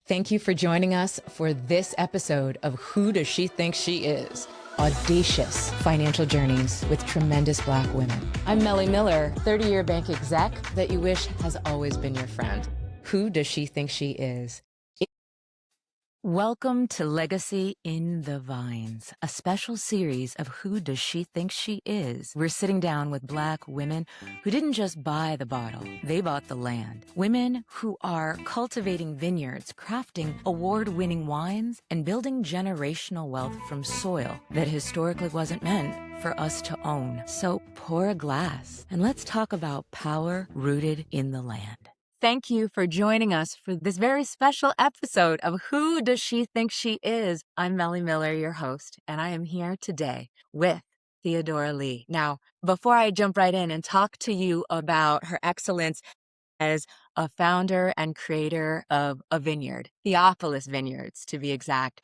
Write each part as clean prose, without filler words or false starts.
Thank you for joining us for this episode of Who Does She Think She Is? Audacious financial journeys with tremendous Black women. I'm Mele Miller, 30-year bank exec that you wish has always been your friend. Who does she think she is? Welcome to Legacy in the Vines, a special series of Who Does She Think She Is? We're sitting down with Black women who didn't just buy the bottle, they bought the land. Women who are cultivating vineyards, crafting award-winning wines, and building generational wealth from soil that historically wasn't meant for us to own. So pour a glass and let's talk about power rooted in the land. Thank you for joining us for this very special episode of Who Does She Think She Is? I'm Mele Miller, your host, and I am here today with Theodora Lee. Now, before I jump right in and talk to you about her excellence as a founder and creator of a vineyard, Theopolis Vineyards to be exact,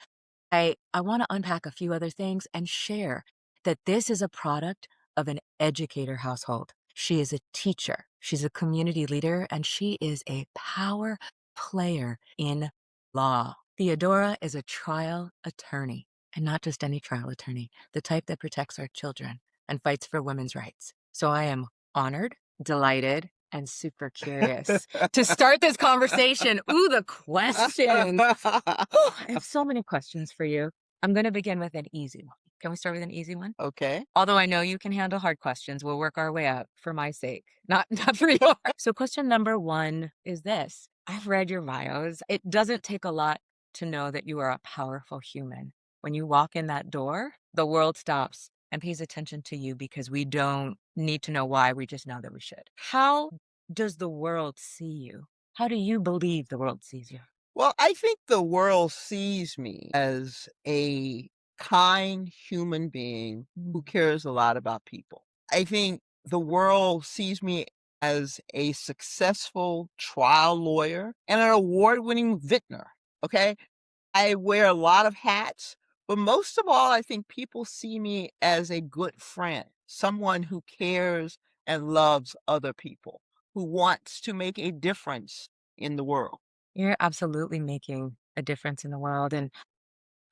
I want to unpack a few other things and share that this is a product of an educator household. She is a teacher, she's a community leader, and she is a power player in law. Theodora is a trial attorney, and not just any trial attorney, the type that protects our children and fights for women's rights. So I am honored, delighted, and super curious to start this conversation. Ooh, the questions. I have so many questions for you. I'm going to begin with an easy one. Can we start with an easy one? Okay. Although I know you can handle hard questions, we'll work our way up for my sake, not for yours. So question number one is this. I've read your bios. It doesn't take a lot to know that you are a powerful human. When you walk in that door, the world stops and pays attention to you because we don't need to know why. We just know that we should. How does the world see you? How do you believe the world sees you? Well, I think the world sees me as a kind human being who cares a lot about people. I think the world sees me as a successful trial lawyer and an award-winning vintner. Okay. I wear a lot of hats, but most of all, I think people see me as a good friend, someone who cares and loves other people, who wants to make a difference in the world. You're absolutely making a difference in the world, and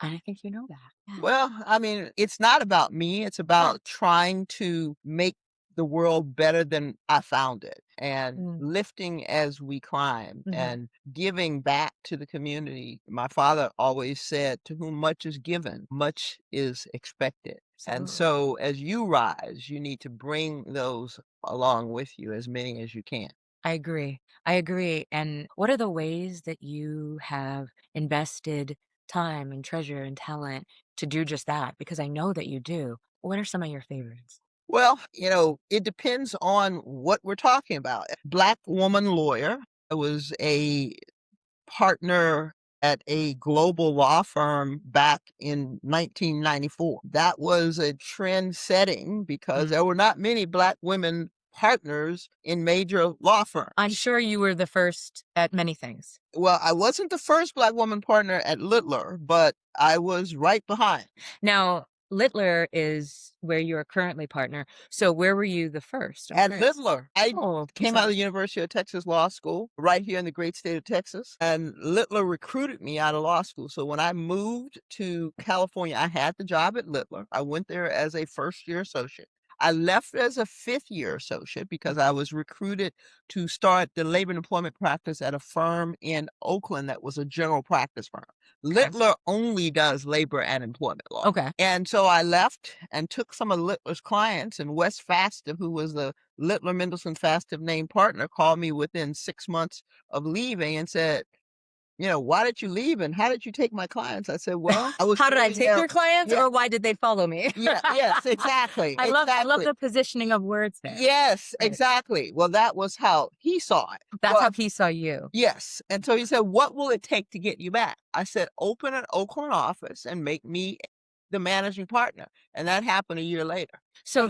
I think you know that. Yeah. Well, I mean, it's not about me. It's about trying to make the world better than I found it and lifting as we climb and giving back to the community. My father always said, to whom much is given, much is expected. And so as you rise, you need to bring those along with you, as many as you can. I agree. I agree. And what are the ways that you have invested time and treasure and talent to do just that? Because I know that you do. What are some of your favorites? Well, it depends on what we're talking about. Black woman lawyer. I was a partner at a global law firm back in 1994. That was a trend setting because there were not many Black women partners in major law firms. I'm sure you were the first at many things. Well, I wasn't the first Black woman partner at Littler, but I was right behind. Now, Littler is where you are currently partner. So where were you the first? At Littler. I came out of sorry. the University of Texas Law School right here in the great state of Texas. And Littler recruited me out of law school. So when I moved to California, I had the job at Littler. I went there as a first-year associate. I left as a fifth-year associate because I was recruited to start the labor and employment practice at a firm in Oakland that was a general practice firm. Littler only does labor and employment law. Okay. And so I left and took some of Littler's clients, and Wes Fastive, who was the Littler Mendelsohn Fastive named partner, called me within 6 months of leaving and said, why did you leave and how did you take my clients? I said, well, I was How did I doing take your clients, or why did they follow me? yes, exactly. I love exactly. the positioning of words there. Yes, exactly. Well, that was how he saw it. That's how he saw you. Yes. And so he said, what will it take to get you back? I said, open an Oakland office and make me the managing partner. And that happened a year later. So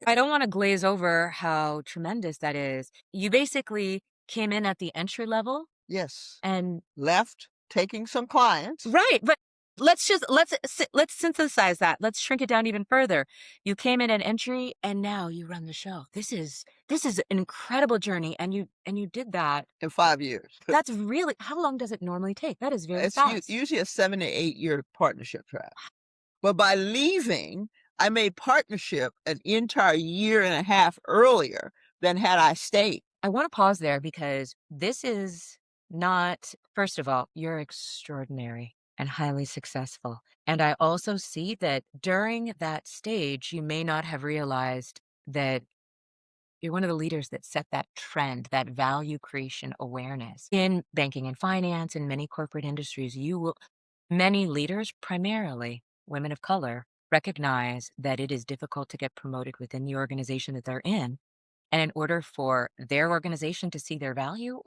I don't want to glaze over how tremendous that is. You basically came in at the entry level. Yes. And left taking some clients. right. But let's synthesize that. Let's shrink it down even further. You came in at entry and now you run the show. This is an incredible journey and you did that. in 5 years. That's really how long does it normally take? That is very It's fast. usually a 7 to 8-year partnership track. But by leaving, I made partnership an entire year and a half earlier than had I stayed. I want to pause there because this is not, first of all, you're extraordinary and highly successful. And I also see that during that stage, you may not have realized that you're one of the leaders that set that trend, that value creation awareness. In banking and finance, in many corporate industries, many leaders, primarily women of color, recognize that it is difficult to get promoted within the organization that they're in. And in order for their organization to see their value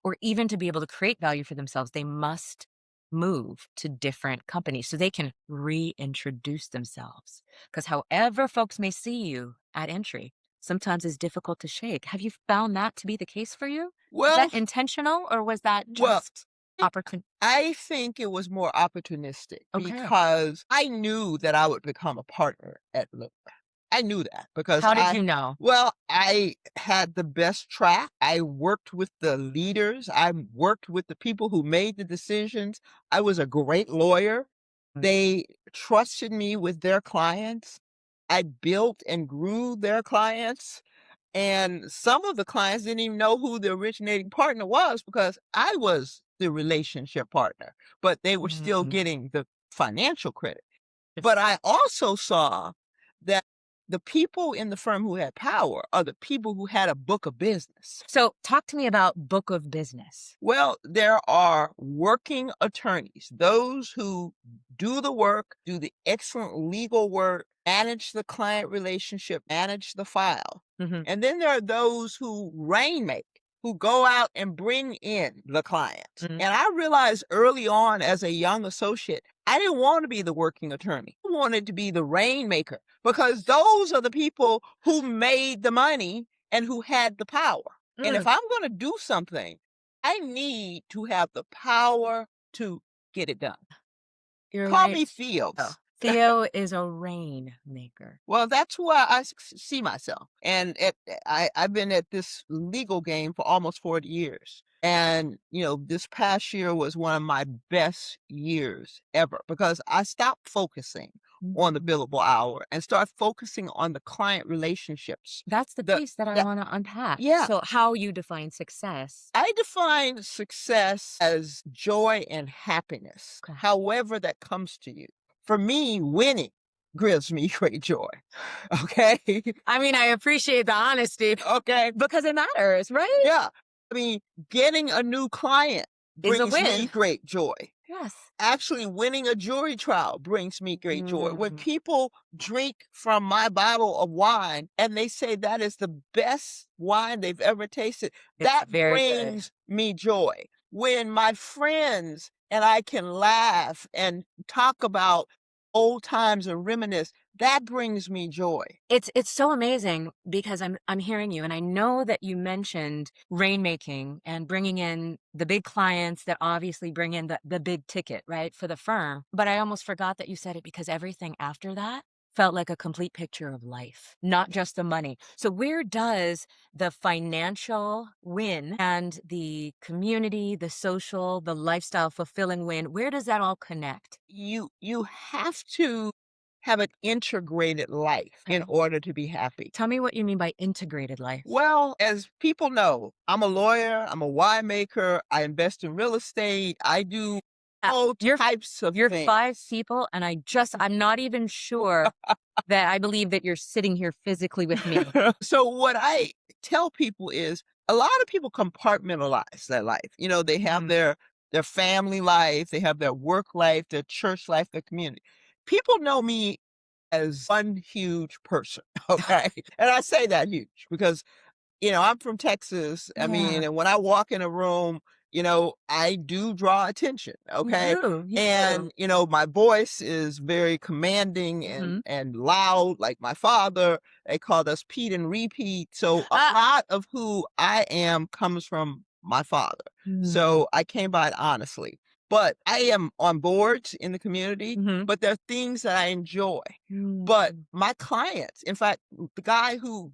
or even to be able to create value for themselves, they must move to different companies so they can reintroduce themselves. Because however folks may see you at entry, sometimes is difficult to shake. Have you found that to be the case for you? Was Well that intentional or was that well, just opportun? I think it was more opportunistic Okay. because I knew that I would become a partner at Mele. I knew that because How did you know? I had the best track. I worked with the leaders. I worked with the people who made the decisions. I was a great lawyer. Mm, They trusted me with their clients. I built and grew their clients. And some of the clients didn't even know who the originating partner was because I was the relationship partner, but they were still mm, getting the financial credit. just- But I also saw that the people in the firm who had power are the people who had a book of business. So talk to me about book of business. Well, there are working attorneys, those who do the work, do the excellent legal work, manage the client relationship, manage the file. Mhm. And then there are those who rainmake, who go out and bring in the client. Mm, And I realized early on as a young associate, I didn't want to be the working attorney. I wanted to be the rainmaker because those are the people who made the money and who had the power. And mm. if I'm going to do something, I need to have the power to get it done. You're Call right. me Oh, Theos. Theo is a rainmaker. Well, that's where I see myself. And I've been at this legal game for almost 40 years. And, this past year was one of my best years ever because I stopped focusing on the Mhm. billable hour and start focusing on the client relationships. That's the The, piece that I the want to unpack. yeah, So, how you define success. I define success as joy and happiness, Okay. however that comes to you. For me, winning gives me great joy. Okay. I mean, I appreciate the honesty Okay. because it matters, right? Yeah. I mean, getting a new client Is a brings me win. great joy. Yes. Actually, winning a jury trial brings me great joy. When Mm, people drink from my bottle of wine and they say that is the best wine they've ever tasted, it's that very good. brings me joy. When my friends and I can laugh and talk about old times and reminisce, that brings me joy. It's so amazing because I'm hearing you and I know that you mentioned rainmaking and bringing in the big clients that obviously bring in the big ticket, right, for the firm. But I almost forgot that you said it because everything after that felt like a complete picture of life, not just the money. So where does the financial win and the community, the social, the lifestyle fulfilling win, where does that all connect? You have to have an integrated life in Okay. order to be happy. Tell me what you mean by integrated life. Well, as people know, I'm a lawyer, I'm a winemaker, I invest in real estate, I do Uh, all you're types of you're things. 5 people, and I'm not even sure that I believe that you're sitting here physically with me. So what I tell people is a lot of people compartmentalize their life. They have Mhm. their family life, they have their work life, their church life, their community. People know me as one huge person, okay? And I say that huge because I'm from Texas. I mean, Yeah, and when I walk in a room, I do draw attention. you Okay. do, you do. And, my voice is very commanding and, Mhm. and loud, like my father. They called us Pete and repeat. So a Ah, lot of who I am comes from my father. mm, So I came by it honestly. but I am on boards in the community, Mhm. but there are things that I enjoy. But my clients, in fact, the guy who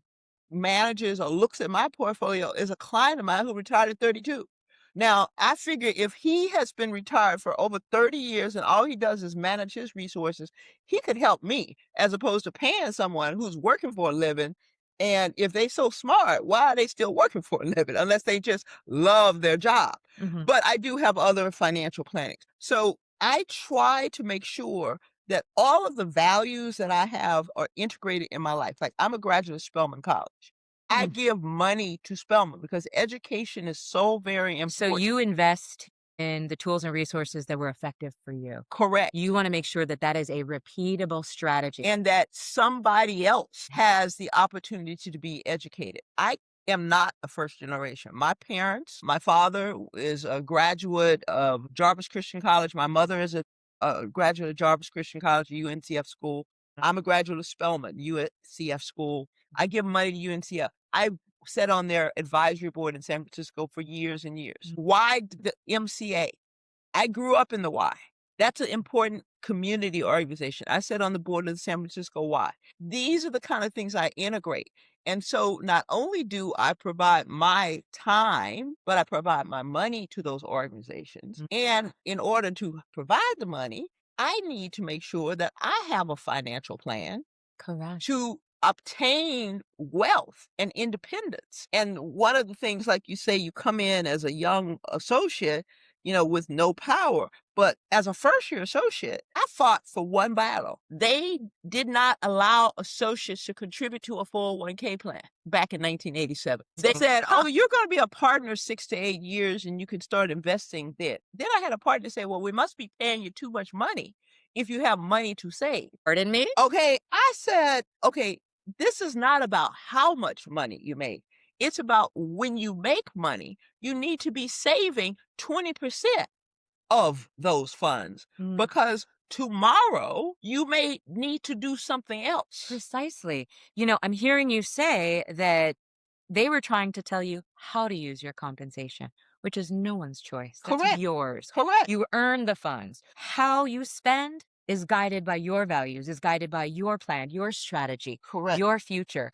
manages or looks at my portfolio is a client of mine who retired at 32. Now, I figure if he has been retired for over 30 years and all he does is manage his resources, he could help me as opposed to paying someone who's working for a living. And if they so smart, why are they still working for a living unless they just love their job? Mhm. But I do have other financial planning. So I try to make sure that all of the values that I have are integrated in my life. Like I'm a graduate of Spelman College. I Mm. give money to Spelman because education is so very So important. you invest in the tools and resources that were effective for you. Correct. You wanna make sure that that is a repeatable strategy. And that somebody else has the opportunity to be educated. I am not a first generation. My parents, my father is a graduate of Jarvis Christian College. My mother is a graduate of Jarvis Christian College, UNCF school. I'm a graduate of Spelman, UNCF school. I give money to UNCF. I sat on their advisory board in San Francisco for years and years. Why the MCA? I grew up in the Y. That's an important community organization. I sat on the board of the San Francisco Y. These are the kind of things I integrate. And so not only do I provide my time, but I provide my money to those organizations. And in order to provide the money, I need to make sure that I have a financial plan Correct. to obtain wealth and independence. And one of the things, like you say, you come in as a young associate, with no power. But as a first year associate, I fought for one battle. They did not allow associates to contribute to a 401k plan back in 1987. They said, oh, you're going to be a partner 6 to 8 years and you can start investing then. Then I had a partner say, well, we must be paying you too much money if you have money to save. Pardon me? Okay, I said, okay, this is not about how much money you make. It's about when you make money, you need to be saving 20% of those funds Mm. because tomorrow you may need to do something else. Precisely. I'm hearing you say that they were trying to tell you how to use your compensation, which is no one's choice. That's Correct. yours. Correct. You earn the funds. How you spend is guided by your values, is guided by your plan, your strategy, Correct. your future.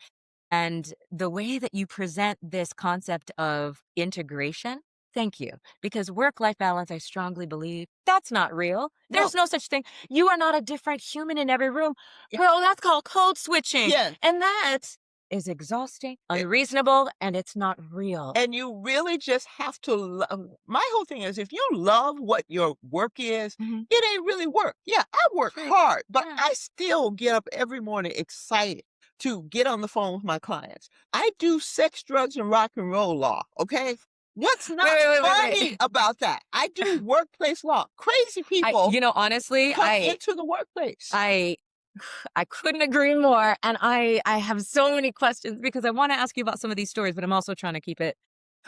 And the way that you present this concept of integration, thank you. Because work life balance, I strongly believe, that's not real. No. There's no such thing. You are not a different human in every room. Yeah. Girl, that's called code switching. Yes. And that is exhausting, It- unreasonable, and it's not real. And you really just have to love. My whole thing is if you love what your work is, Mhm. it ain't really work. Yeah, I work Right. hard, but Yeah. I still get up every morning excited to get on the phone with my clients. I do sex, drugs, and rock and roll law. Okay. What's not Wait, wait, funny wait. about that? I do workplace law. Crazy people Honestly, come into the workplace. I I couldn't agree more. And I have so many questions because I want to ask you about some of these stories, but I'm also trying to keep it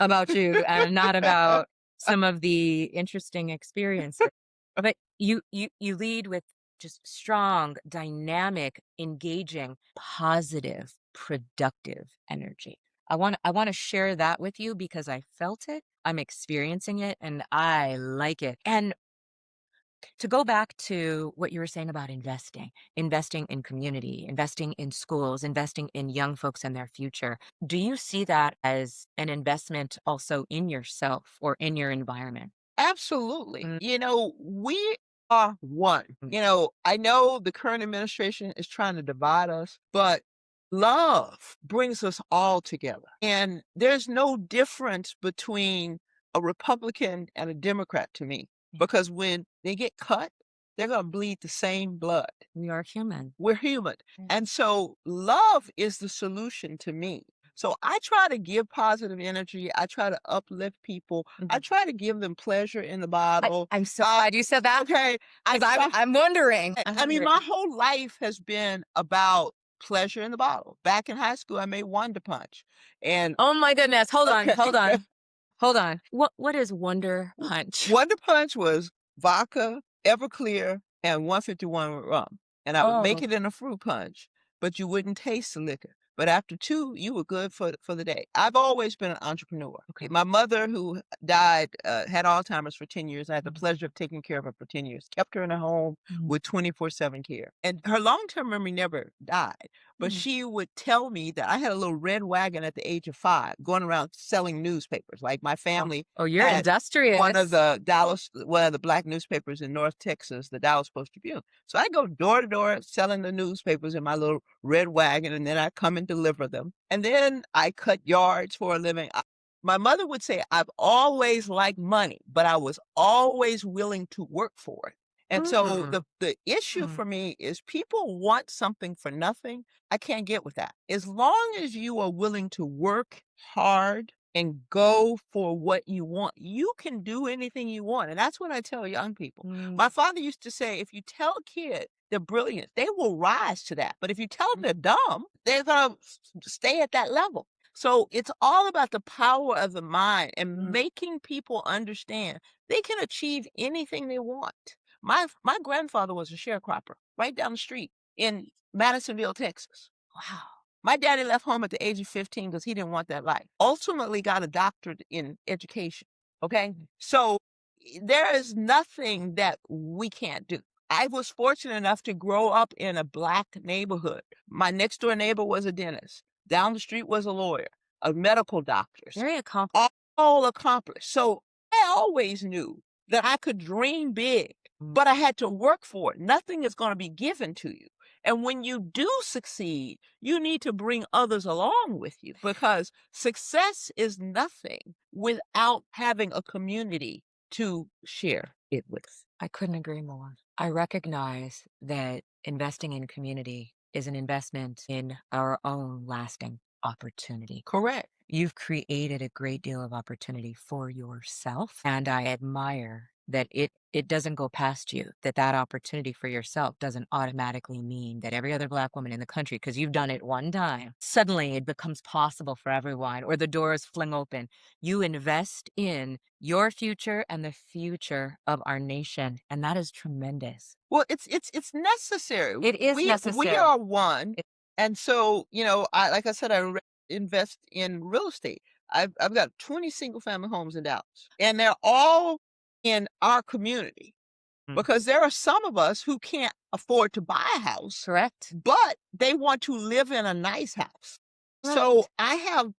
about you and not about some of the interesting experiences. But you lead with just strong, dynamic, engaging, positive, productive energy. I want to share that with you because I felt it. I'm experiencing it and I like it. And to go back to what you were saying about investing in community, investing in schools, investing in young folks and their future, do you see that as an investment also in yourself or in your environment? Absolutely. Mm. We are one. Mm. I know the current administration is trying to divide us, but love brings us all together. And there's no difference between a Republican and a Democrat to me Yeah. because when they get cut, they're going to bleed the same blood. We are human. We're human. Yeah. And so love is the solution to me. So I try to give positive energy. I try to uplift people. I Mhm. try to give them pleasure in the bottle. I'm so glad you said that Okay. I because try, I'm wondering. I mean, my whole life has been about pleasure in the bottle. Back in high school, I made Wonder Punch. And Oh my goodness. Hold on. okay. Hold on. Hold on. What is Wonder Punch? Wonder Punch was vodka, Everclear, and 151 rum. And I would make Oh, it in a fruit punch, but you wouldn't taste the liquor. but after 2, you were good for the day. I've always been an entrepreneur. Okay. My mother, who died, had Alzheimer's for 10 years. I had the pleasure of taking care of her for 10 years, kept her in a home with 24/7 care. And her long-term memory never died, but she would tell me that I had a little red wagon at the age of 5 going around selling newspapers. Like, my family Oh, you're had industrious. one of the black newspapers in North Texas, the Dallas Post-Tribune. So I go door to door selling the newspapers in my little red wagon, and then I come and deliver them. And then I cut yards for a living. My mother would say, I've always liked money, but I was always willing to work for it. And so the issue for me is people want something for nothing. I can't get with that. As long as you are willing to work hard and go for what you want, you can do anything you want. And that's what I tell young people. My father used to say, if you tell a kid they're brilliant, they will rise to that. But if you tell them they're dumb, they're going to stay at that level. So it's all about the power of the mind and making people understand they can achieve anything they want. My grandfather was a sharecropper right down the street in Madisonville, Texas. Wow. My daddy left home at the age of 15 because he didn't want that life. Ultimately got a doctorate in education. Okay. So there is nothing that we can't do. I was fortunate enough to grow up in a black neighborhood. My next door neighbor was a dentist. Down the street was a lawyer, a medical doctor. Very accomplished. All accomplished. So I always knew that I could dream big, but I had to work for it. Nothing is going to be given to you. And when you do succeed, you need to bring others along with you, because success is nothing without having a community to share it with. I couldn't agree more. I recognize that investing in community is an investment in our own lasting opportunity. Correct. You've created a great deal of opportunity for yourself, and I admire that it doesn't go past you, that opportunity for yourself doesn't automatically mean that every other Black woman in the country, because you've done it one time, suddenly it becomes possible for everyone, or the doors fling open. You invest in your future and the future of our nation, and that is tremendous. Well, it's necessary. It is We necessary. are one, and so, I like I said, invest in real estate. I've got 20 single family homes in Dallas, and they're all in our community, because there are some of us who can't afford to buy a house, Correct. but they want to live in a nice house. Right. So I have,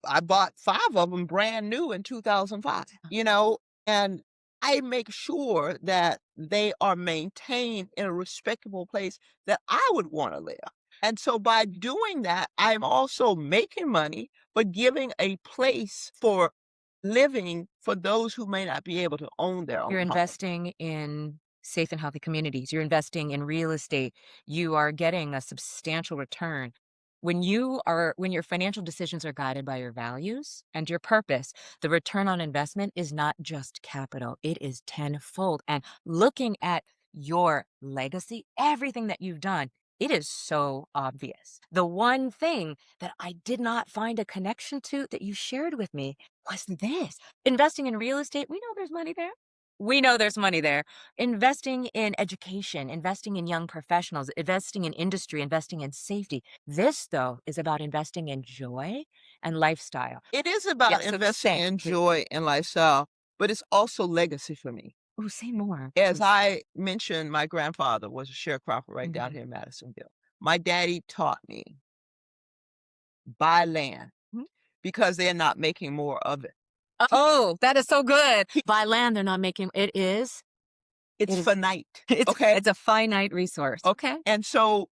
I bought 5 of them brand new in 2005, and I make sure that they are maintained in a respectable place that I would want to live. And so by doing that, I'm also making money, but giving a place for living for those who may not be able to own their own You're home. investing in safe and healthy communities. You're investing in real estate. You are getting a substantial return. When your financial decisions are guided by your values and your purpose, the return on investment is not just capital, it is tenfold. And looking at your legacy, everything that you've done, it is so obvious. The one thing that I did not find a connection to that you shared with me was this. Investing in real estate, we know there's money there. We know there's money there. Investing in education, investing in young professionals, investing in industry, investing in safety. This, though, is about investing in joy and lifestyle. It is about Yes, so investing say, in please. joy and lifestyle, but it's also legacy for me. Oh, say more. As please. I mentioned, my grandfather was a sharecropper right down here in Madisonville. My daddy taught me, buy land, Mhm. because they're not making more of it. Oh, that is so good. Buy land, they're not making it is. It's It is- finite. It's Okay. It's a finite resource. Okay. And so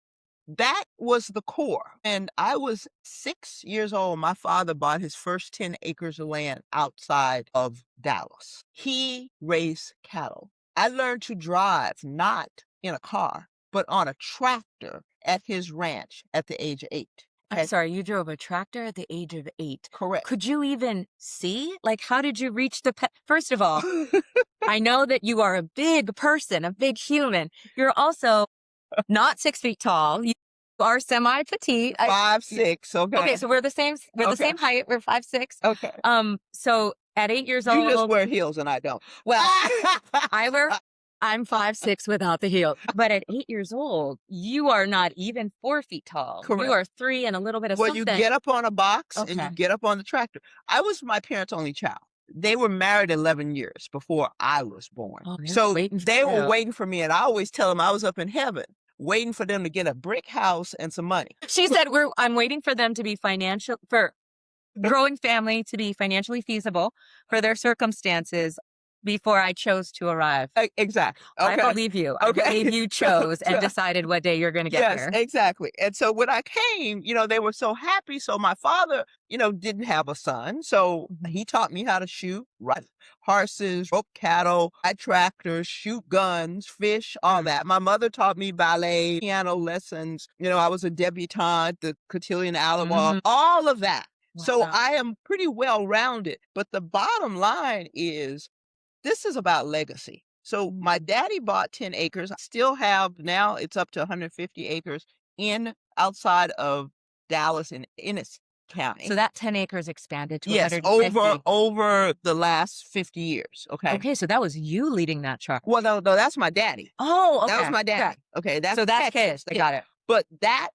that was the core. And I was 6 years old. My father bought his first 10 acres of land outside of Dallas. He raised cattle. I learned to drive not in a car, but on a tractor at his ranch at the age of 8. I'm sorry, you drove a tractor at the age of 8. Correct. Could you even see? Like, how did you reach the First of all, I know that you are a big person, a big human. You're also not 6 feet tall. You are semi-petite. 5'6". Okay. Okay, so we're the same. We're the Okay. same height. We're 5'6". Okay. So at 8 years You just old, wear heels and I don't. well, I wear I'm 5'6" without the heel. But at 8 years old, you are not even 4 feet tall. You Correct. are 3 and a little bit of Well, you something. get up on a box and you Okay. get up on the tractor. I was my parents' only child. They were married 11 years before I was born. Oh, they're So waiting for they were you. waiting for me, and I always tell them I was up in heaven waiting for them to get a brick house and some money. She said, I'm waiting for them to be for growing family to be financially feasible for their circumstances before I chose to arrive. Exactly. Okay. I believe you. Okay. I believe you chose and decided what day you're going to get Yes, here. exactly. And so when I came, they were so happy. So my father, didn't have a son. So he taught me how to shoot, ride horses, rope cattle, ride tractors, shoot guns, fish, all that. My mother taught me ballet, piano lessons. I was a debutante, the cotillion allemande, all of that. So Wow. I am pretty well rounded. But the bottom line is this is about legacy. So my daddy bought 10 acres. I still have now it's up to 150 acres outside of Dallas in Ennis County. So that 10 acres expanded to Yes, 150. over the last 50 years. Okay. Okay, so that was you leading that charge. Well, no, that's my daddy. Oh, okay. That was my daddy. Okay, that's Texas. Texas. I got it. But that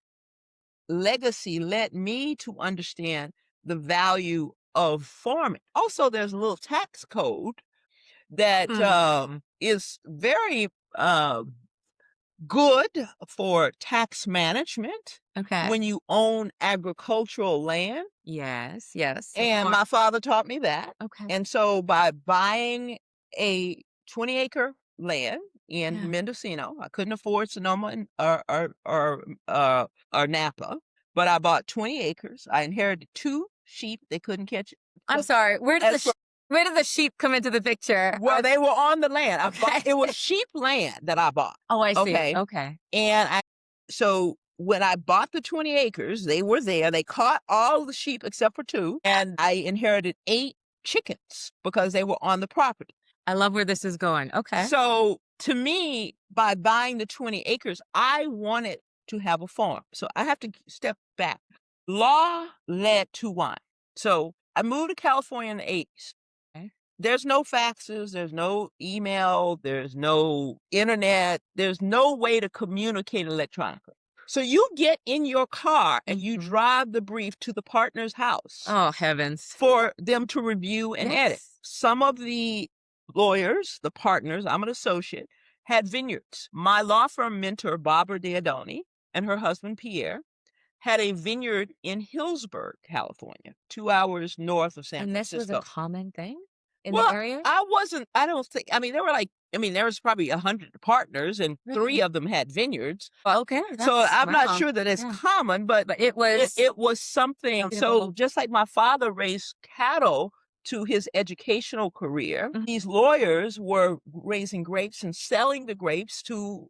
legacy led me to understand the value of farming. Also, there's a little tax code that is very good for tax management Okay. when you own agricultural land. Yes. And my father taught me that. Okay. And so by buying a 20-acre land in Mendocino, I couldn't afford Sonoma or Napa, but I bought 20 acres. I inherited 2 sheep. They couldn't catch it. I'm sorry. Where did the sheep come into the picture? Well, they were on the land. It was sheep land that I bought. Oh, I see. Okay. And so when I bought the 20 acres, they were there. They caught all the sheep except for 2. And I inherited 8 chickens because they were on the property. I love where this is going. Okay. So to me, by buying the 20 acres, I wanted to have a farm. So I have to step back. Law led to wine. So I moved to California in the 80s. There's no faxes, there's no email, there's no internet, there's no way to communicate electronically. So you get in your car and you drive the brief to the partner's house. Oh, heavens. For them to review and edit. Some of the lawyers, the partners, I'm an associate, had vineyards. My law firm mentor, Barbara Diodoni, and her husband, Pierre, had a vineyard in Hillsburg, California, 2 hours north of San Francisco. And this was a common thing in the area? I don't think, there was probably 100 partners and 3 of them had vineyards. Okay. So I'm not sure that it's common, but it was something. So just like my father raised cattle to his educational career, these lawyers were raising grapes and selling the grapes to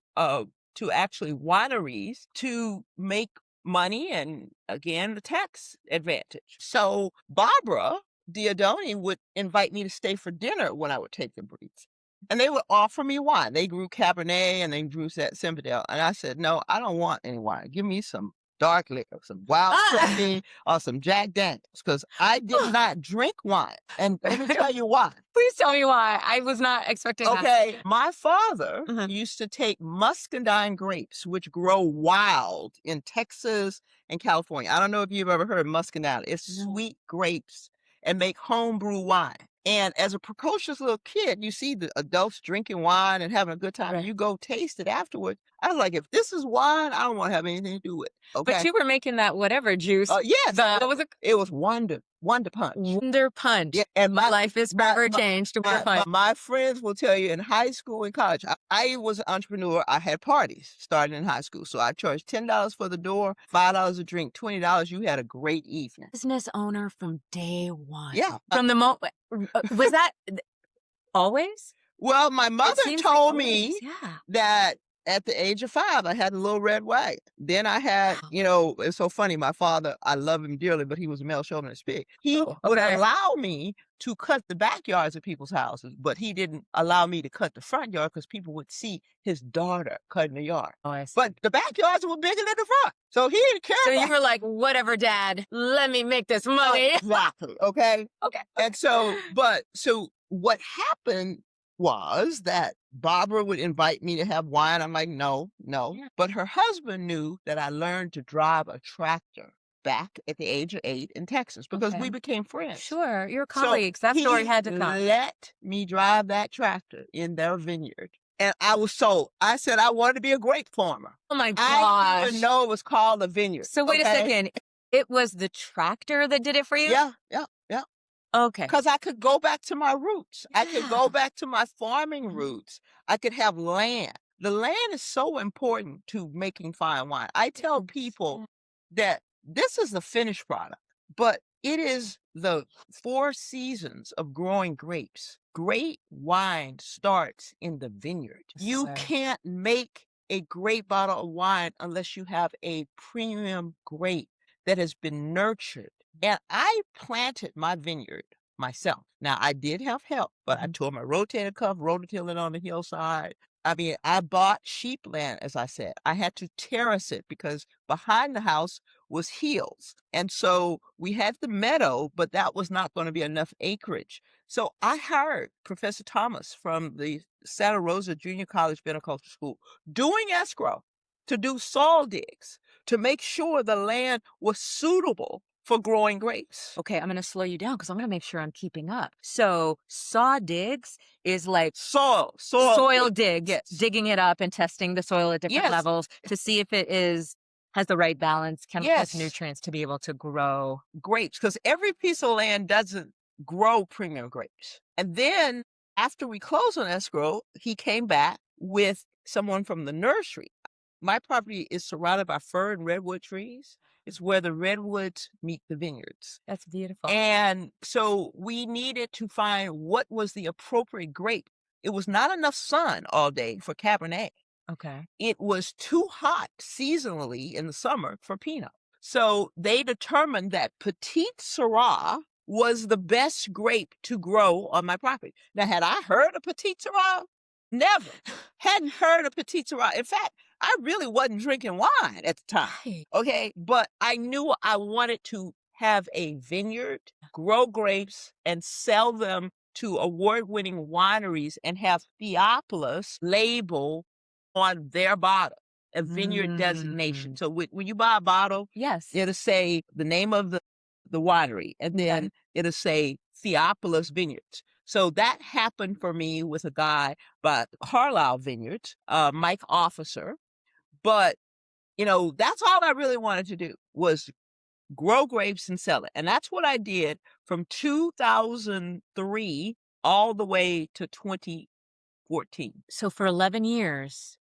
actually wineries to make money and, again, the tax advantage. So Barbara Diodoni would invite me to stay for dinner when I would take the briefs. And they would offer me wine. They grew Cabernet and they grew Zinfandel. And I said, no, I don't want any wine. Give me some dark liquor, some wild turkey, or some Jack Daniels, because I did not drink wine. And let me tell you why. Please tell me why. I was not expecting that. Okay, my father used to take muscadine grapes, which grow wild in Texas and California. I don't know if you've ever heard of muscadine. It's sweet grapes, and make homebrew wine. And as a precocious little kid, you see the adults drinking wine and having a good time. And you go taste it afterwards. I was like, if this is wine, I don't want to have anything to do with it. Okay? But you were making that whatever juice. Yes. It was Wonder Punch. Wonder Punch. Yeah, and my life is forever changed. My friends will tell you in high school and college, I was an entrepreneur. I had parties starting in high school. So I charged $10 for the door, $5 a drink, $20. You had a great evening. Business owner from day one. Yeah. From the moment. Was that always? Well, my mother told me Yeah. that at the age of 5, I had a little red wagon. Then I had, it's so funny. My father, I love him dearly, but he was a male chauvinist pig. He would allow me to cut the backyards of people's houses, but he didn't allow me to cut the front yard because people would see his daughter cutting the yard. Oh, I see. But the backyards were bigger than the front. So he didn't care. So you were like, whatever, Dad, let me make this money. Exactly. Okay. Okay. And so what happened was that Barbara would invite me to have wine. I'm like, no, no. Yeah. But her husband knew that I learned to drive a tractor back at the age of 8 in Texas because we Okay. became friends. Sure, you're So colleagues. That story he had to come. let me drive that tractor in their vineyard. And I was sold. I said I wanted to be a grape farmer. Oh my I didn't even gosh. know it was called a vineyard. So wait a Okay. second. It was the tractor that did it for you? Yeah, yeah, yeah. Okay. Because I could go back to my roots. I could go Yeah. back to my farming roots. I could have land. The land is so important to making fine wine. I tell people that this is the finished product, but it is the 4 seasons of growing grapes. Great wine starts in the vineyard. You Swear. can't make a great bottle of wine unless you have a premium grape that has been nurtured. And I planted my vineyard myself. Now, I did have help, but I tore my rotator cuff, rototilling on the hillside. I mean, I bought sheep land, as I said. I had to terrace it because behind the house was hills. And so we had the meadow, but that was not going to be enough acreage. So I hired Professor Thomas from the Santa Rosa Junior College Viticulture School doing escrow to do soil digs to make sure the land was suitable for growing grapes. Okay, I'm going to slow you down because I'm going to make sure I'm keeping up. So, saw digs is like soil digs, Yes. digging it up and testing the soil at different Yes. levels to see if it has the right balance, chemicals, Yes. nutrients to be able to grow. Grapes, because every piece of land doesn't grow premium grapes. And then after we closed on escrow, he came back with someone from the nursery. My property is surrounded by fir and redwood trees. It's where the redwoods meet the vineyards. That's beautiful. And so we needed to find what was the appropriate grape. It was not enough sun all day for Cabernet. Okay. It was too hot seasonally in the summer for Pinot. So they determined that Petite Syrah was the best grape to grow on my property. Now, had I heard of Petite Syrah? Never. Hadn't heard of Petite Syrah. In fact, I really wasn't drinking wine at the time. Right. Okay. But I knew I wanted to have a vineyard, grow grapes, and sell them to award-winning wineries and have Theopolis label on their bottle a vineyard designation. So when you buy a bottle, Yes. it'll say the name of the winery, and then it'll say Theopolis Vineyards. So that happened for me with a guy by Carlisle Vineyards, Mike Officer. But, that's all I really wanted to do was grow grapes and sell it. And that's what I did from 2003 all the way to 2014. So for 11 years,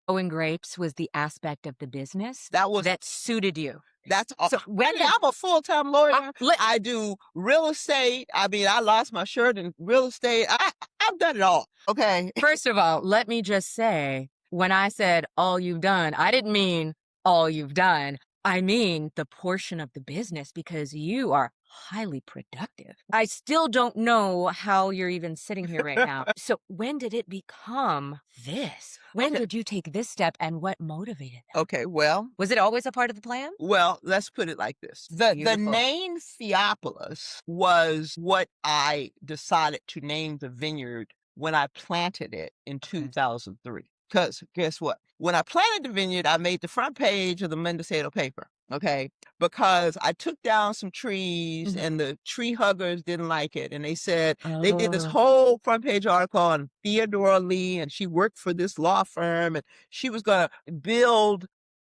growing grapes was the aspect of the business that suited you. That's all. So I'm a full-time lawyer. I do real estate. I mean, I lost my shirt in real estate. I've done it all. Okay. First of all, let me just say, when I said all you've done, I didn't mean all you've done. I mean the portion of the business because you are highly productive. I still don't know how you're even sitting here right now. So when did it become this? When did you take this step and what motivated that? Okay, well. Was it always a part of the plan? Well, let's put it like this. The name Theopolis was what I decided to name the vineyard when I planted it in 2003. Because guess what? When I planted the vineyard, I made the front page of the Mendocino paper, okay? Because I took down some trees and the tree huggers didn't like it. And they said, they did this whole front page article on Theodora Lee, and she worked for this law firm, and she was going to build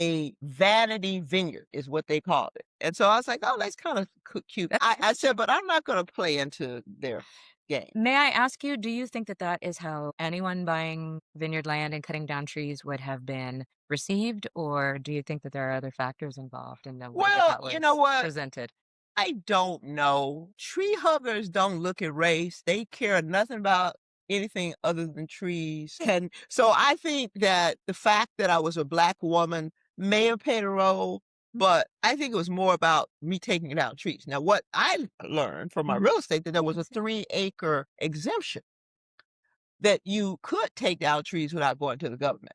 a vanity vineyard is what they called it. And so I was like, oh, that's kind of cute. I said, but I'm not going to play into their game. May I ask you, do you think that that is how anyone buying vineyard land and cutting down trees would have been received? Or do you think that there are other factors involved in the way that Well, you know was what? presented? I don't know. Tree huggers don't look at race. They care nothing about anything other than trees. And so I think that the fact that I was a Black woman may have played a role, but I think it was more about me taking down trees. Now, what I learned from my real estate, that there was a 3-acre exemption that you could take down trees without going to the government.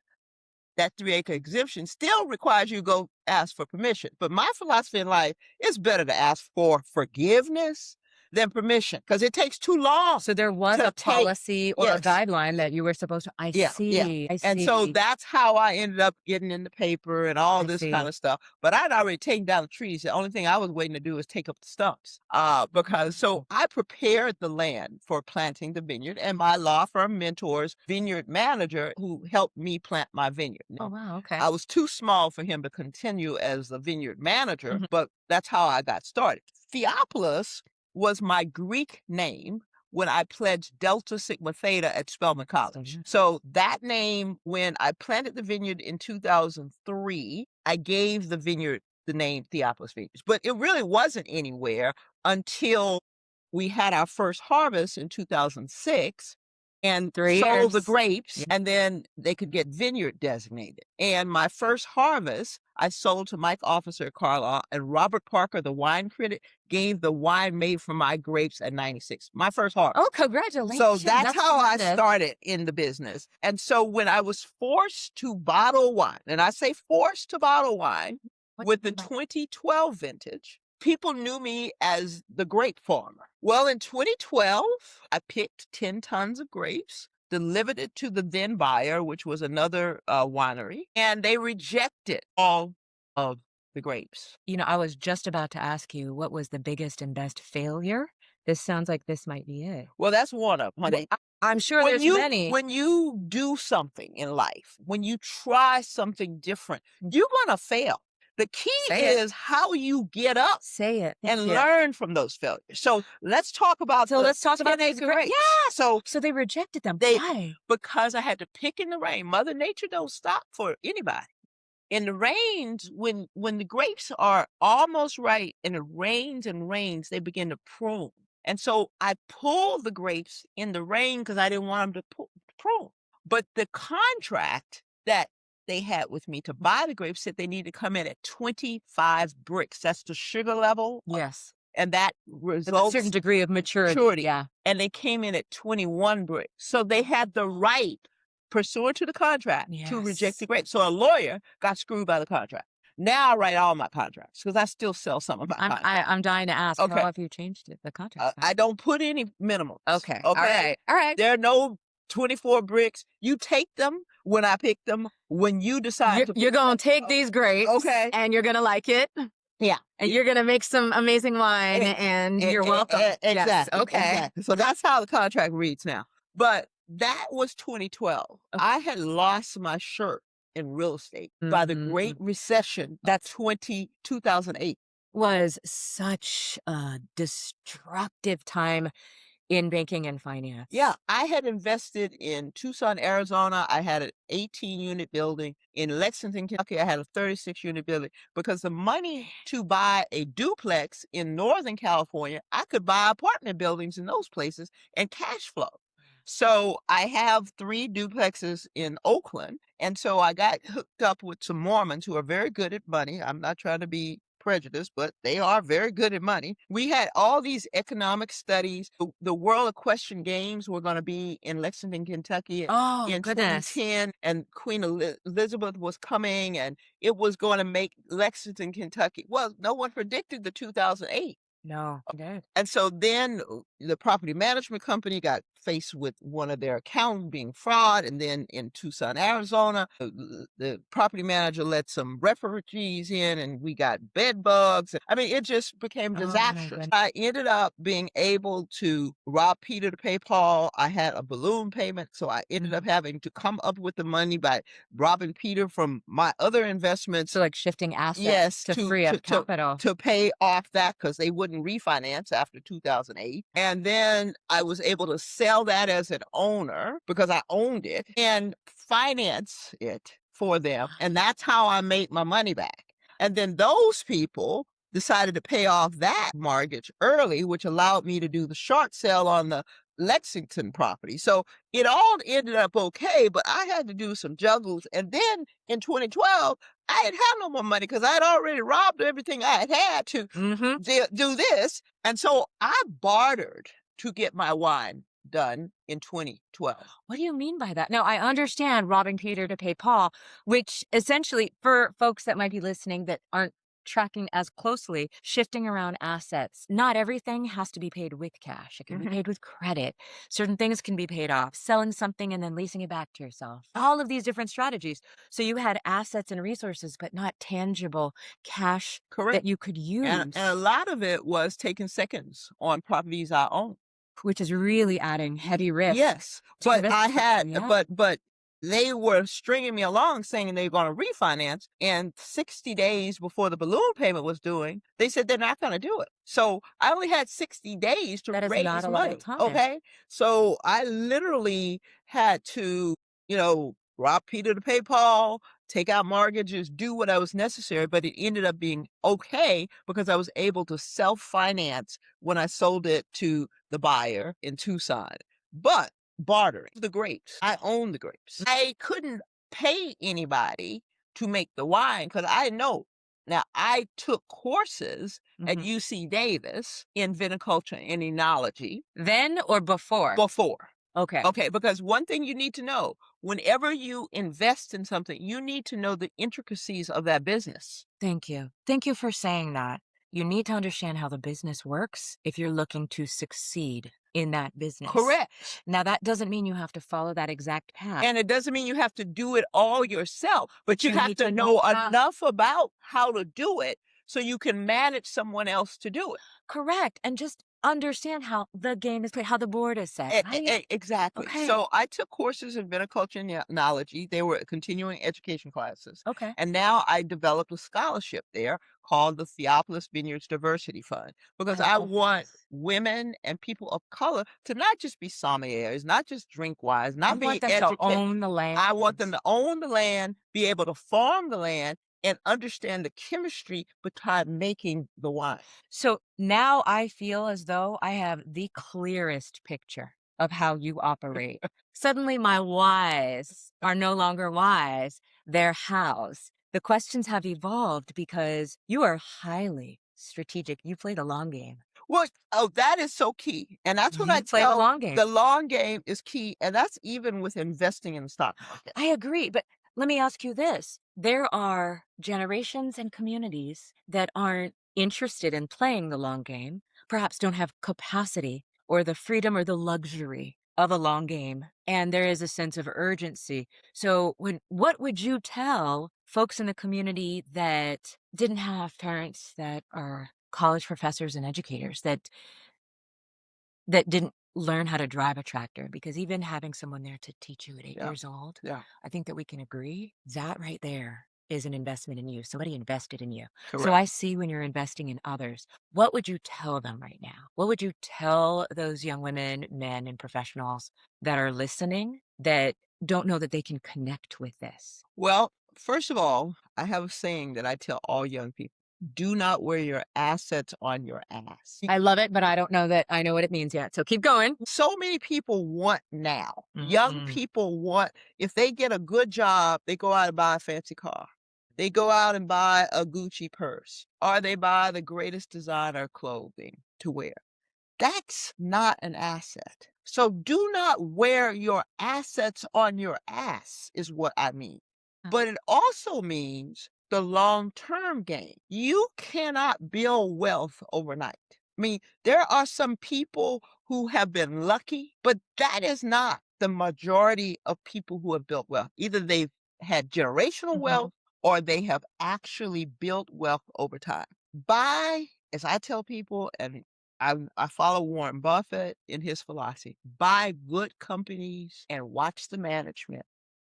That 3-acre exemption still requires you to go ask for permission. But my philosophy in life is better to ask for forgiveness than permission because it takes too long So there was to a take. policy or a Yes. guideline that you were supposed to. I Yeah, yeah. see. I And so see. that's how I ended up getting in the paper and all I this kind see. of stuff. But I'd already taken down the trees. The only thing I was waiting to do is take up the stumps. Because so I prepared the land for planting the vineyard, and my law firm mentors vineyard manager who helped me plant my vineyard. Oh, Now, wow. Okay. I was too small for him to continue as the vineyard manager, Mhm. but that's how I got started. Theopolis was my Greek name when I pledged Delta Sigma Theta at Spelman College. Mhm. So that name, when I planted the vineyard in 2003, I gave the vineyard the name Theopolis Vineyards. But it really wasn't anywhere until we had our first harvest in 2006 and 3 years. sold the grapes, Yeah. and then they could get vineyard designated. And my first harvest, I sold to Mike Officer at Carlisle, and Robert Parker, the wine critic, gave the wine made from my grapes at 96. My first harvest. Oh, So congratulations. that's That's how I tremendous. started in the business. And so when I was forced to bottle wine, and I say forced to bottle wine What with do the you mean by 2012 vintage, people knew me as the grape farmer. Well, in 2012, I picked 10 tons of grapes, delivered it to the then buyer, which was another winery, and they rejected all of the grapes. I was just about to ask you what was the biggest and best failure. This sounds like this might be it. Well, that's one of them, honey. I'm sure there's many. When you do something in life, when you try something different, you're gonna fail. The key Say it. is how you get up Say it. and Yeah. learn from those failures. So let's talk about So the let's talk about 10 these acre grapes. grapes. Yeah. So So they rejected them. they Why? because I had to pick in the rain. Mother Nature don't stop for anybody. In the rains, when the grapes are almost right and it rains and rains, they begin to prune. And so I pulled the grapes in the rain because I didn't want them to prune. But the contract that they had with me to buy the grapes said they need to come in at 25 bricks. That's the sugar level. Yes. And that With a results certain degree of maturity. maturity. Yeah. And they came in at 21 bricks. So they had the right, pursuant to the contract, to reject the Yes. grapes. So a lawyer got screwed by the contract. Now I write all my contracts because I still sell some of my contracts. I'm dying to ask. How Okay. have you changed it? The contract. I don't put any minimums. Okay. All right. All right. There are no 24 bricks. You take them when I pick them, when you decide to You're pick going to take these grapes. Okay. And you're going to like it. Yeah. And you're going to make some amazing wine. E- And you're welcome. Yes. Exactly. Okay. Exactly. So that's how the contract reads now. But that was 2012. Okay. I had lost my shirt in real estate by the Great Recession. That's 2008. Was such a destructive time in banking and finance. Yeah, I had invested in Tucson, Arizona. I had an 18-unit building. In Lexington, Kentucky, I had a 36-unit building because the money to buy a duplex in Northern California, I could buy apartment buildings in those places and cash flow. So I have 3 duplexes in Oakland. And so I got hooked up with some Mormons who are very good at money. I'm not trying to be prejudiced, but they are very good at money. We had all these economic studies. The World Equestrian Games were going to be in Lexington, Kentucky Oh, in goodness. 2010, and Queen Elizabeth was coming, and it was going to make Lexington, Kentucky. Well, no one predicted the 2008. No, you did. And so then the property management company got faced with one of their accountants being fraud. And then in Tucson, Arizona, the property manager let some refugees in and we got bed bugs. I mean, it just became Oh, my disastrous. goodness. I ended up being able to rob Peter to pay Paul. I had a balloon payment. So I ended up having to come up with the money by robbing Peter from my other investments. So like shifting assets Yes, to free up capital. to pay off that because they wouldn't refinance after 2008. And then I was able to sell that as an owner because I owned it and finance it for them. And that's how I made my money back. And then those people decided to pay off that mortgage early, which allowed me to do the short sale on the Lexington property. So it all ended up okay, but I had to do some juggles. And then in 2012, I didn't have no more money because I had already robbed everything I had to do this. And so I bartered to get my wine done in 2012. What do you mean by that? Now, I understand robbing Peter to pay Paul, which essentially, for folks that might be listening that aren't tracking as closely, shifting around assets. Not everything has to be paid with cash. It can be Mhm. paid with credit. Certain things can be paid off, selling something and then leasing it back to yourself. All of these different strategies. So you had assets and resources, but not tangible cash Correct. that you could And a use, lot of it was taking seconds on properties I own. which is really adding heavy risk Yes, to your but I business. had Yeah. but they were stringing me along saying they're gonna refinance, and 60 days before the balloon payment was due, they said they're not gonna do it. So, I only had 60 days to That is not raise a lot of money, time. okay? So, I literally had to, rob Peter to pay Paul, take out mortgages, do what I was necessary, but it ended up being okay because I was able to self-finance when I sold it to the buyer in Tucson. But bartering the grapes, I own the grapes. I couldn't pay anybody to make the wine because I know. Now, I took courses at Mhm. UC Davis in viticulture and enology Then or before? before. Okay. Okay, because one thing you need to know, whenever you invest in something, you need to know the intricacies of that business. Thank you. Thank you for saying that. You need to understand how the business works if you're looking to succeed in that business. Correct. Now, that doesn't mean you have to follow that exact path. And it doesn't mean you have to do it all yourself, but you You have need to to know know how. enough about how to do it so you can manage someone else to do it. Correct. And just understand how the game is played, how the board is set, right? Exactly. Okay. So I took courses in viticulture and enology. They were continuing education classes. Okay. And now I developed a scholarship there called the Theopolis Vineyards Diversity Fund because I I love want this. women and people of color to not just be sommeliers, not just drink wines, You not want be them to educated. own the land. I want them to own the land, be able to farm the land, and understand the chemistry behind making the wine. So now I feel as though I have the clearest picture of how you operate. Suddenly, my whys are no longer whys, they're hows. The questions have evolved because you are highly strategic. You play the long game. Well, oh, that is so key, and that's what I You play the tell long game. the long game is key, and that's even with investing in the stock market. I agree. But let me ask you this. There are generations and communities that aren't interested in playing the long game, perhaps don't have capacity or the freedom or the luxury of a long game. And there is a sense of urgency. So, what would you tell folks in the community that didn't have parents that are college professors and educators that didn't learn how to drive a tractor? Because even having someone there to teach you at 8 Yeah, years old, yeah, I think that we can agree that right there is an investment in you. Somebody invested in you. So correct. I see when you're investing in others, what would you tell them right now? What would you tell those young women, men, and professionals that are listening that don't know that they can connect with this? Well, first of all, I have a saying that I tell all young people: "Do not wear your assets on your ass." I love it, but I don't know that I know what it means yet. So keep going. So many people want now. Young Mm-mm. people want, if they get a good job, they go out and buy a fancy car. They go out and buy a Gucci purse, or they buy the greatest designer clothing to wear. That's not an asset. So do not wear your assets on your ass, is what I mean. But it also means the long term gain. You cannot build wealth overnight. I mean, there are some people who have been lucky, but that is not the majority of people who have built wealth. Either they've had generational Mhm. wealth or they have actually built wealth over time. Buy, as I tell people, and I follow Warren Buffett in his philosophy. Buy good companies and watch the management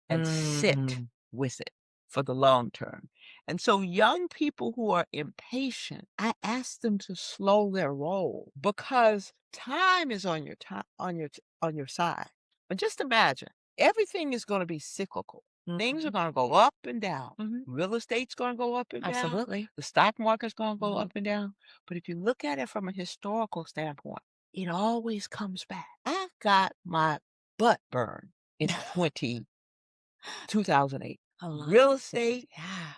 and sit Mm. with it for the long term. And so young people who are impatient, I ask them to slow their roll because time is on your time on your side. But just imagine, everything is going to be cyclical. Things are Mhm. going to go up and down. Mhm. Real estate's going to go up and down. Absolutely. The stock market's going to go Mhm. up and down. But if you look at it from a historical standpoint, it always comes back. I got my butt burned in 2008. A lot. Real estate, Yeah.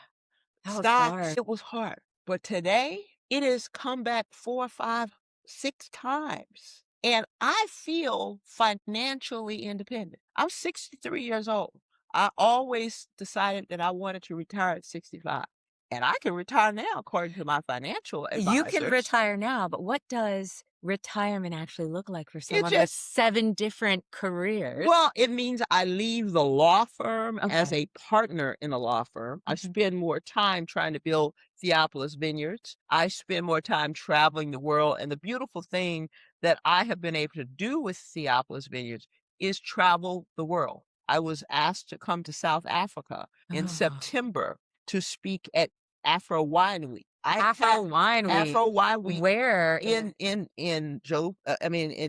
That was stocks, hard. it was hard. But today, it has come back 4, 5, 6 times. And I feel financially independent. I'm 63 years old. I always decided that I wanted to retire at 65. And I can retire now according to my financial You can advisors. retire now, but what does retirement actually look like for It someone with just 7 different careers? Well, it means I leave the law firm as Okay. a partner in a law firm. I Mhm. spend more time trying to build Theopolis Vineyards. I spend more time traveling the world. And the beautiful thing that I have been able to do with Theopolis Vineyards is travel the world. I was asked to come to South Africa in Oh. September to speak at Afro Wine Week. Afro Wine Week. Afro Wine Week Where in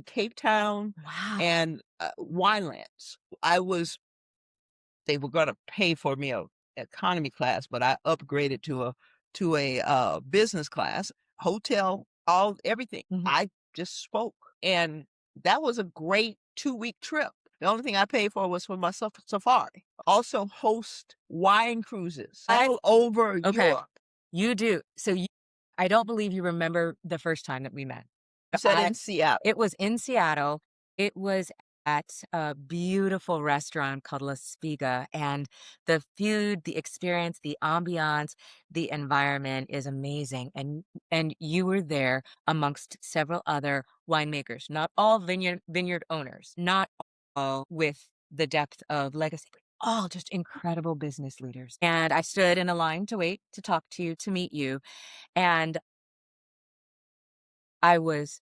Cape Town Wow. and, Winelands. I was They were gonna pay for me a economy class, but I upgraded to a, business class, hotel, all everything. Mhm. I just spoke, and that was a great 2-week trip. The only thing I paid for was for my safari. Also host wine cruises all over Okay. Europe. You do. So you I don't believe you remember the first time that we met. I said I in Seattle. It was in Seattle. It was at a beautiful restaurant called La Spiga, and the food, the experience, the ambiance, the environment is amazing, and you were there amongst several other winemakers, not all vineyard owners, not all with the depth of legacy, but all just incredible business leaders, and I stood in a line to wait to talk to you, to meet you, and I was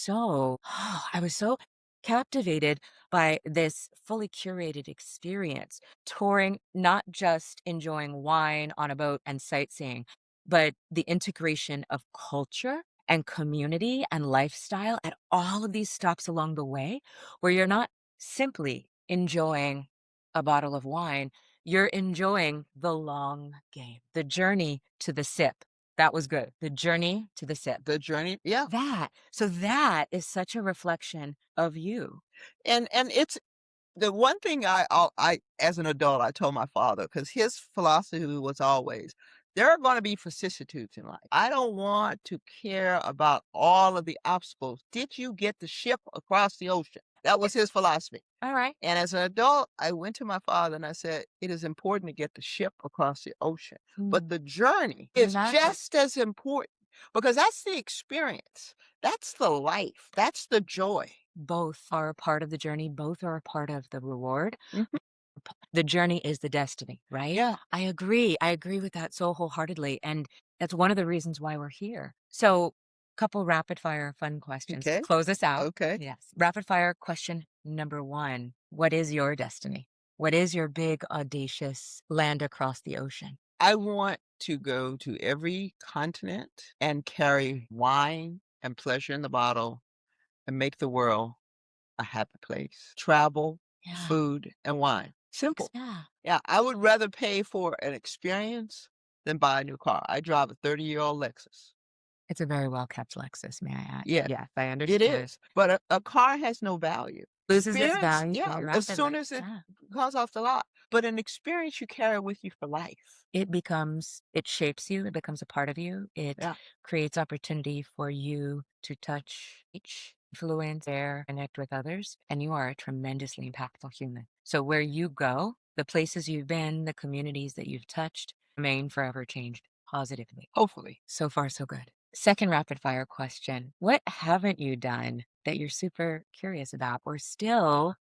I was so captivated by this fully curated experience, touring, not just enjoying wine on a boat and sightseeing, but the integration of culture and community and lifestyle at all of these stops along the way, where you're not simply enjoying a bottle of wine, you're enjoying the long game, the journey to the sip. That was good. The journey to the sip. The journey Yeah, That is such a reflection of you. and it's the one thing I as an adult, I told my father because his philosophy was always, "There are gonna be vicissitudes in life. I don't want to care about all of the obstacles. Did you get the ship across the ocean?" That Eh, was his philosophy. alright. And as an adult, I went to my father and I said, "It is important to get the ship across the ocean, but Mm. the journey is Exactly. just as important because that's the experience. That's the life. That's the joy." Both are a part of the journey, both are a part of the reward. Mhm. The journey is the destiny, right? Yeah. I agree with that so wholeheartedly, and that's one of the reasons why we're here. So, couple rapid fire fun questions to Okay. close us out. Okay. Yes. Rapid fire question number 1. What is your destiny? What is your big, audacious land across the ocean? I want to go to every continent and carry wine and pleasure in the bottle and make the world a happy place. Travel, Yeah. food, and wine. Simple. Yeah. Yeah, I would rather pay for an experience than buy a new car. I drive a 30-year-old Lexus. It's a very well-kept Lexus, may I add. Yeah, Yes, I it understand. is. But a car has no value. Loses its Experience, value yeah, very as soon rapidly. as it Yeah. comes off the lot. But an experience you carry with you for life. It shapes you, it becomes a part of you. It Yeah, creates opportunity for you to touch, each influence, share, connect with others, and you are a tremendously impactful human. So where you go, the places you've been, the communities that you've touched, remain forever changed positively. hopefully. So far, so good. Second rapid fire question. What haven't you done that you're super curious about or still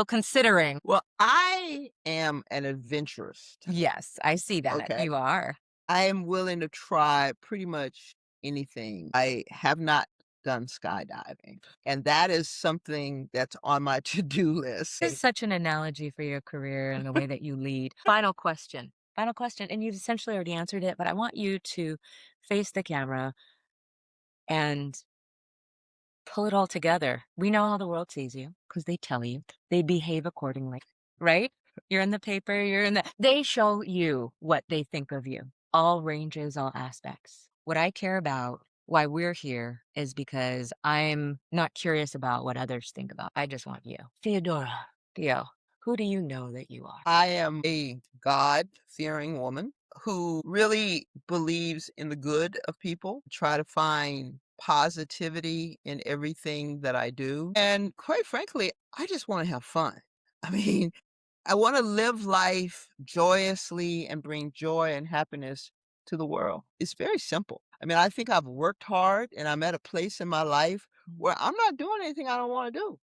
considering? Well, I am an adventurous. Yes, I see that. Okay. You are. I am willing to try pretty much anything. I have not done skydiving, and that is something that's on my to-do list. Is such an analogy for your career and the way that you lead. Final question. Final question. And you've essentially already answered it, but I want you to face the camera and pull it all together. We know how the world sees you because they tell you, they behave accordingly, right? You're in the paper, they show you what they think of you, all ranges, all aspects. What I care about, why we're here, is because I'm not curious about what others think about. I just want you. Theodora, Theo, who do you know that you are? I am a God-fearing woman who really believes in the good of people, try to find positivity in everything that I do, and quite frankly, I just wanna have fun. I mean, I wanna live life joyously and bring joy and happiness to the world. It's very simple. I mean, I think I've worked hard, and I'm at a place in my life where I'm not doing anything I don't wanna do,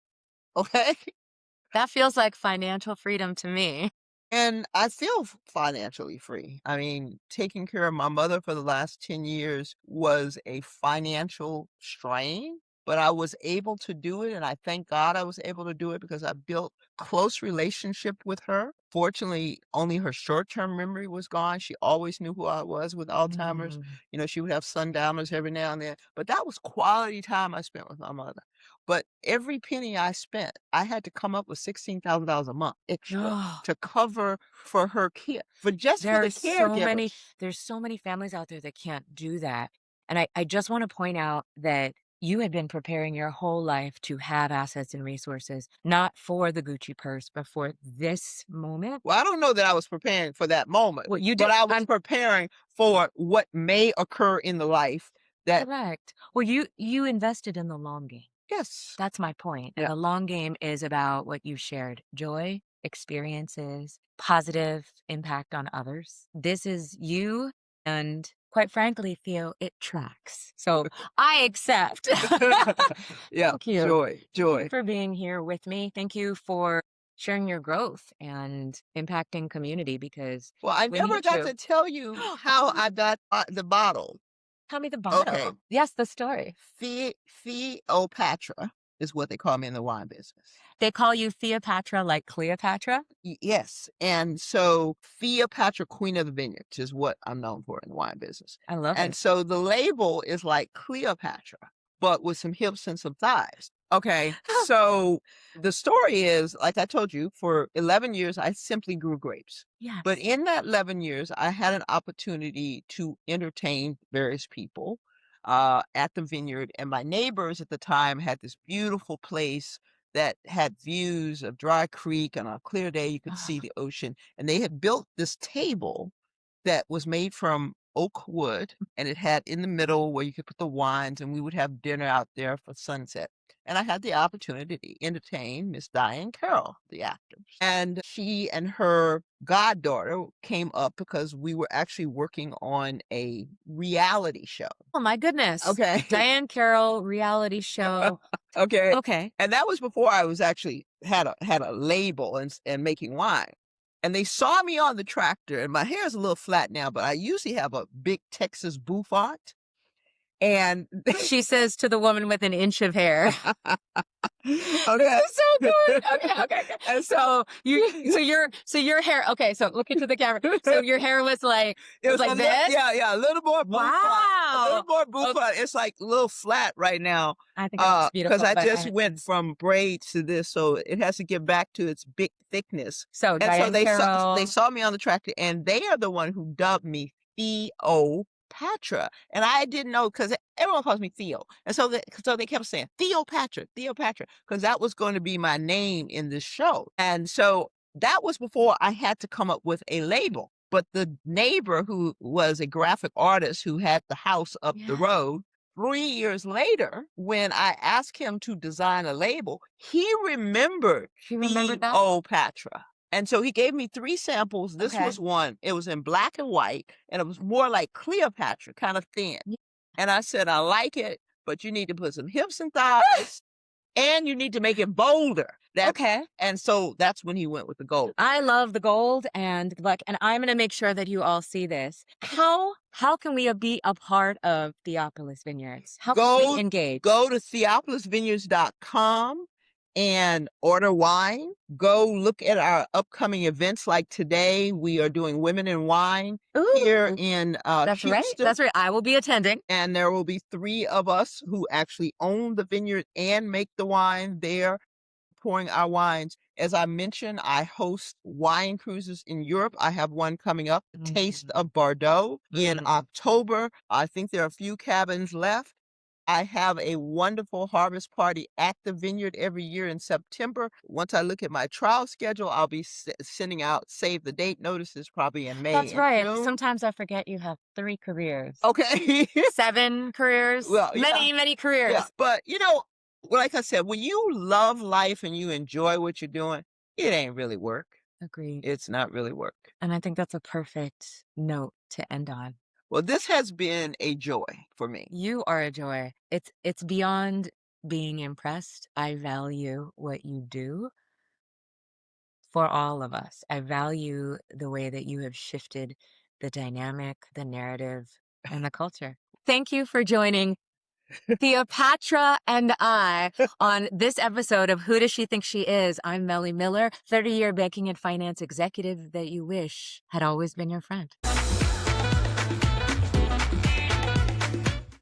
okay? That feels like financial freedom to me. And I feel financially free. I mean, taking care of my mother for the last 10 years was a financial strain, but I was able to do it. And I thank God I was able to do it because I built close relationship with her. Fortunately, only her short-term memory was gone. She always knew who I was with Alzheimer's. Mm. You know, she would have sundowners every now and then, but that was quality time I spent with my mother. But every penny I spent, I had to come up with $16,000 a month extra to cover for her care, for just for the There's so many caregivers. there's so many families out there that can't do that. And I just want to point out that you had been preparing your whole life to have assets and resources, not for the Gucci purse, but for this moment. Well, I don't know that I was preparing for that moment, What you but did, I was I'm preparing for what may occur in the life that correct. Well, you invested in the long game. yes. That's my point. And Yeah. the long game is about what you shared: joy, experiences, positive impact on others. This is you. And quite frankly, Theo, it tracks. So I accept. Yeah, Thank you. joy, Thank you joy. for being here with me. Thank you for sharing your growth and impacting community because Well, I we never need got to. to tell you how Oh, I got, the bottle. tell me the Okay. bottle. Yes, the story. Theopatra is what they call me in the wine business. They call you Theopatra like Cleopatra. Yes, and so Theopatra, Queen of the Vineyards is what I'm known for in the wine business, I love and it. so the label is like Cleopatra, but with some hips and some thighs. Okay, so the story is, like I told you, for 11 years, I simply grew grapes. But Yes. in that 11 years, I had an opportunity to entertain various people at the vineyard, and my neighbors at the time had this beautiful place that had views of Dry Creek. On a clear day, you could see the ocean. And they had built this table that was made from oak wood, and it had in the middle where you could put the wines, and we would have dinner out there for sunset. And I had the opportunity to entertain Miss Diane Carroll, the actress. And she and her goddaughter came up because we were actually working on a reality show. Oh my goodness. Okay. Diane Carroll reality show. Okay. Okay. And that was before I was actually had a label and making wine. And they saw me on the tractor, and my hair is a little flat now, but I usually have a big Texas bouffant. And they She says to the woman with an inch of hair. okay. So good. Okay, okay, okay. And So your hair. Okay, so look into the camera. So your hair was like it was a this. yeah, a little more bouffant. A little Wow. more Okay. bouffant. It's like a little flat right now. I think it looks Because beautiful. I But just went from braids to this, so it has to get back to its big thickness. so And so Diane they Carroll. saw me on the tractor, and they are the one who dubbed me Theopatra. And I didn't know because everyone calls me Theo. And so they kept saying Theopatra, Theopatra, because that was going to be my name in this show. And so that was before I had to come up with a label. But the neighbor who was a graphic artist who had the house up the Yeah. road, 3 years later, when I asked him to design a label, he remembered She remembered that. Theopatra. And so he gave me 3 samples. This Okay. was one. It was in black and white, and it was more like Cleopatra, kind of thin. Yeah. And I said, I like it, but you need to put some hips and thighs, and you need to make it bolder. Okay. And so that's when he went with the gold. I love the gold and look, and I'm going to make sure that you all see this. How can we be a part of Theopolis Vineyards? How can we engage? Go to theopolisvineyards.com and order wine. Go look at our upcoming events. Like today, we are doing Women in Wine here Ooh, in that's right. Houston. That's right. I will be attending. And there will be 3 of us who actually own the vineyard and make the wine there, pouring our wines. As I mentioned, I host wine cruises in Europe. I have one coming up, the Taste of Bordeaux, in October. I think there are a few cabins left. I have a wonderful harvest party at the vineyard every year in September. Once I look at my trial schedule, I'll be sending out save the date notices probably in May That's and right. June. Sometimes I forget you have 3 careers. Okay. 7 careers. Well, yeah. Many careers. Yeah, but like I said, when you love life and you enjoy what you're doing, it ain't really work. Agreed. It's not really work. And I think that's a perfect note to end on. Well, this has been a joy for me. You are a joy. It's beyond being impressed. I value what you do for all of us. I value the way that you have shifted the dynamic, the narrative, and the culture. Thank you for joining Theopatra and I on this episode of Who Does She Think She Is? I'm Mele Miller, 30-year banking and finance executive that you wish had always been your friend.